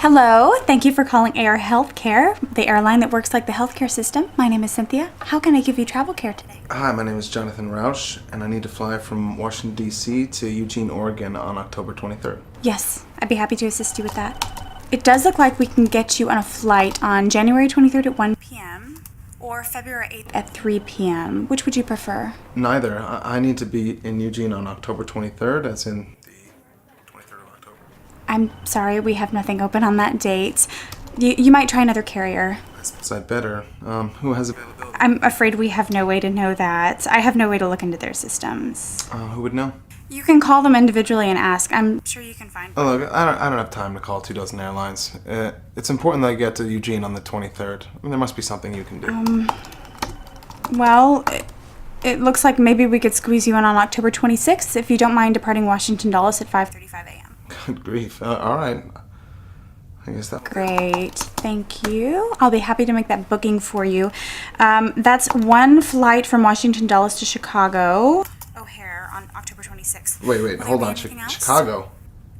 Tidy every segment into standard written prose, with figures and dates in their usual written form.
Hello, thank you for calling AR Healthcare, the airline that works like the healthcare system. My name is Cynthia. How can I give you travel care today? Hi, my name is Jonathan Rausch, and I need to fly from Washington, D.C. to Eugene, Oregon on October 23rd. Yes, I'd be happy to assist you with that. It does look like we can get you on a flight on January 23rd at 1 p.m. or February 8th at 3 p.m. Which would you prefer? Neither. I need to be in Eugene on October 23rd, as in the 23rd of October. I'm sorry, we have nothing open on that date. You might try another carrier. I suppose I'd better. Who has availability? I'm afraid we have no way to know that. I have no way to look into their systems. Who would know? You can call them individually and ask. I'm sure you can find one. Oh, look, I don't have time to call 24 airlines. It's important that I get to Eugene on the 23rd. I mean, there must be something you can do. Well, it looks like maybe we could squeeze you in on October 26th if you don't mind departing Washington Dulles at 5:35 a.m. Good grief. All right. I guess that. Great. Thank you. I'll be happy to make that booking for you. That's one flight from Washington Dulles to Chicago O'Hare on October 26th. Wait, hold on. Chicago?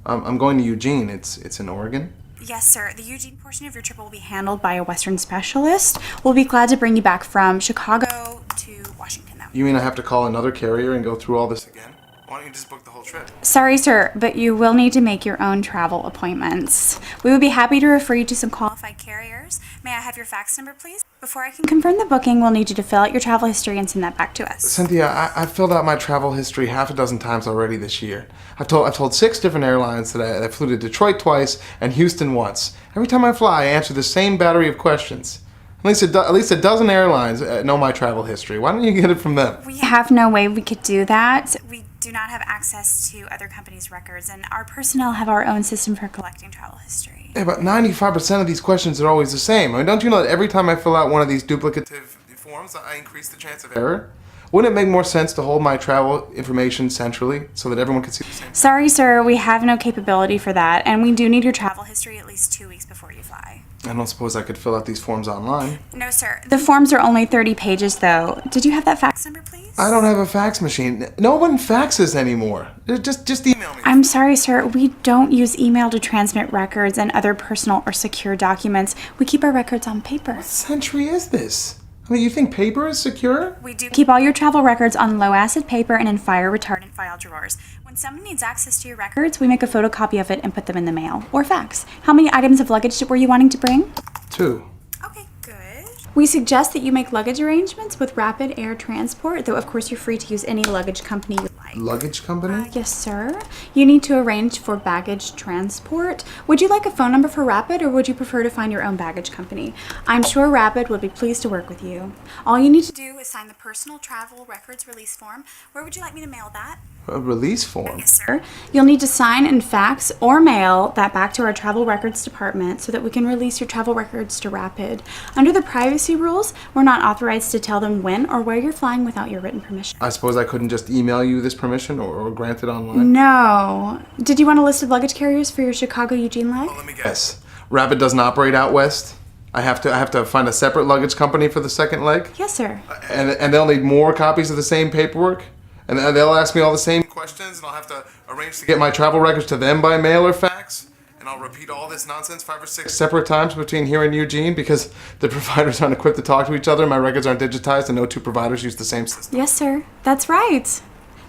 I'm going to Eugene. It's in Oregon? Yes, sir. The Eugene portion of your trip will be handled by a Western specialist. We'll be glad to bring you back from Chicago to Washington, though. You mean I have to call another carrier and go through all this again? Why don't you just book the whole trip? Sorry, sir, but you will need to make your own travel appointments. We would be happy to refer you to some qualified carriers. May I have your fax number, please? Before I can confirm the booking, we'll need you to fill out your travel history and send that back to us. Cynthia, I've filled out my travel history half a dozen times already this year. I've told 6 different airlines that I flew to Detroit twice and Houston once. Every time I fly, I answer the same battery of questions. At least a dozen airlines know my travel history. Why don't you get it from them? We have no way we could do that. We do not have access to other companies' records, and our personnel have our own system for collecting travel history. Yeah, but 95% of these questions are always the same. I mean, don't you know that every time I fill out one of these duplicative forms, I increase the chance of error? Wouldn't it make more sense to hold my travel information centrally so that everyone can see the same? Sorry, sir, we have no capability for that, and we do need your travel history at least 2 weeks before you fly. I don't suppose I could fill out these forms online. No, sir. The forms are only 30 pages, though. Did you have that fax number, please? I don't have a fax machine. No one faxes anymore. Just email me. I'm sorry, sir. We don't use email to transmit records and other personal or secure documents. We keep our records on paper. What century is this? I mean, you think paper is secure? We do keep all your travel records on low-acid paper and in fire-retardant file drawers. When someone needs access to your records, we make a photocopy of it and put them in the mail or fax. How many items of luggage were you wanting to bring? 2. Okay, good. We suggest that you make luggage arrangements with Rapid Air Transport, though of course you're free to use any luggage company you like. Luggage company? Yes, sir. You need to arrange for baggage transport. Would you like a phone number for Rapid, or would you prefer to find your own baggage company? I'm sure Rapid would be pleased to work with you. All you need to do is sign the personal travel records release form. Where would you like me to mail that? A release form? Yes, sir. You'll need to sign and fax or mail that back to our travel records department so that we can release your travel records to Rapid. Under the privacy rules, we're not authorized to tell them when or where you're flying without your written permission. I suppose I couldn't just email you this permission or grant it online? No. Did you want a list of luggage carriers for your Chicago-Eugene leg? Well, let me guess. Rapid doesn't operate out west? I have to find a separate luggage company for the second leg? Yes, sir. And they'll need more copies of the same paperwork? And they'll ask me all the same questions, and I'll have to arrange to get my travel records to them by mail or fax? And I'll repeat all this nonsense 5 or 6 separate times between here and Eugene because the providers aren't equipped to talk to each other, my records aren't digitized, and no 2 providers use the same system. Yes, sir. That's right.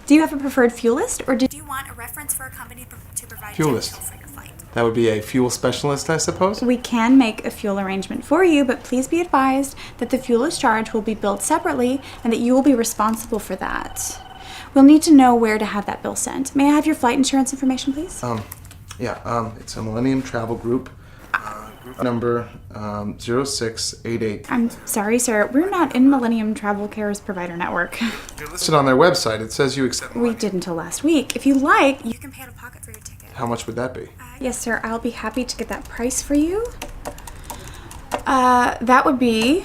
Do you have a preferred fuel list, or do you want a reference for a company to provide Fuel jet list. fuel for your flight? That would be a fuel specialist, I suppose? We can make a fuel arrangement for you, but please be advised that the fuel charge will be billed separately and that you will be responsible for that. We'll need to know where to have that bill sent. May I have your flight insurance information, please? It's a Millennium Travel Group, group number 0688. I'm sorry, sir. We're not in Millennium Travel Care's provider network. You're listed on their website. It says you accept We money. did until last week. If you like, you can pay out of pocket for your ticket. How much would that be? Yes, sir. I'll be happy to get that price for you. That would be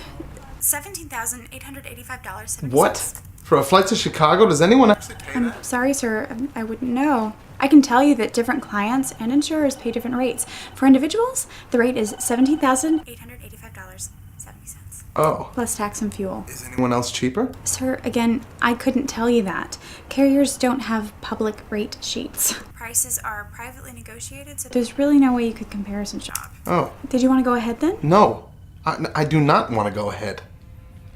$17,885.70. What? For a flight to Chicago? Does anyone actually pay I'm that? sorry, sir. I wouldn't know. I can tell you that different clients and insurers pay different rates. For individuals, the rate is $17,885.70. Oh. plus tax and fuel. Is anyone else cheaper? Sir, again, I couldn't tell you that. Carriers don't have public rate sheets. Prices are privately negotiated, so there's really no way you could comparison shop. Oh. Did you want to go ahead then? No. I do not want to go ahead.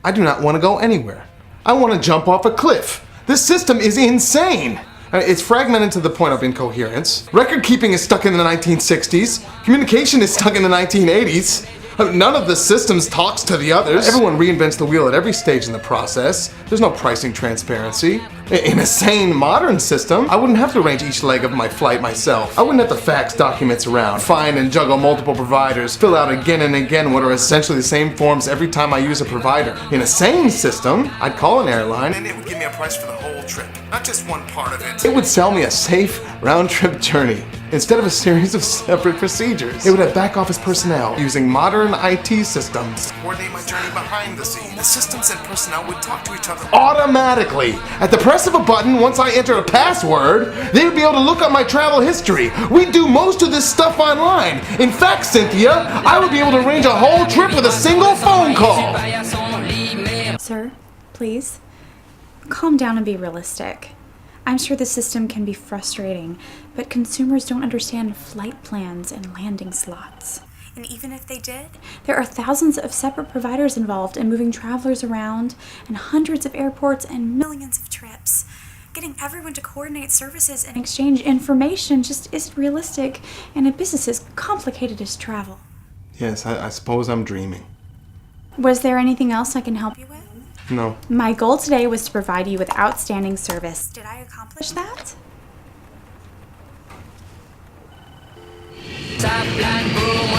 I do not want to go anywhere. I want to jump off a cliff. This system is insane. It's fragmented to the point of incoherence. Record keeping is stuck in the 1960s. Communication is stuck in the 1980s. None of the systems talks to the others. Everyone reinvents the wheel at every stage in the process. There's no pricing transparency. In a sane, modern system, I wouldn't have to arrange each leg of my flight myself. I wouldn't have to fax documents around, find and juggle multiple providers, fill out again and again what are essentially the same forms every time I use a provider. In a sane system, I'd call an airline and it would give me a price for the whole trip, not just one part of it. It would sell me a safe, round-trip journey instead of a series of separate procedures. It would have back-office personnel using modern IT systems to coordinate my journey behind the scenes. The systems and personnel would talk to each other automatically. At the press of a button, once I enter a password, they would be able to look up my travel history. We do most of this stuff online. In fact, Cynthia, I would be able to arrange a whole trip with a single phone call. Sir, please, calm down and be realistic. I'm sure the system can be frustrating, but consumers don't understand flight plans and landing slots. And even if they did, there are thousands of separate providers involved in moving travelers around, and hundreds of airports and millions of trips. Getting everyone to coordinate services and exchange information just isn't realistic, and a business as complicated as travel. Yes, I suppose I'm dreaming. Was there anything else I can help you with? No. My goal today was to provide you with outstanding service. Did I accomplish that? Top line boom,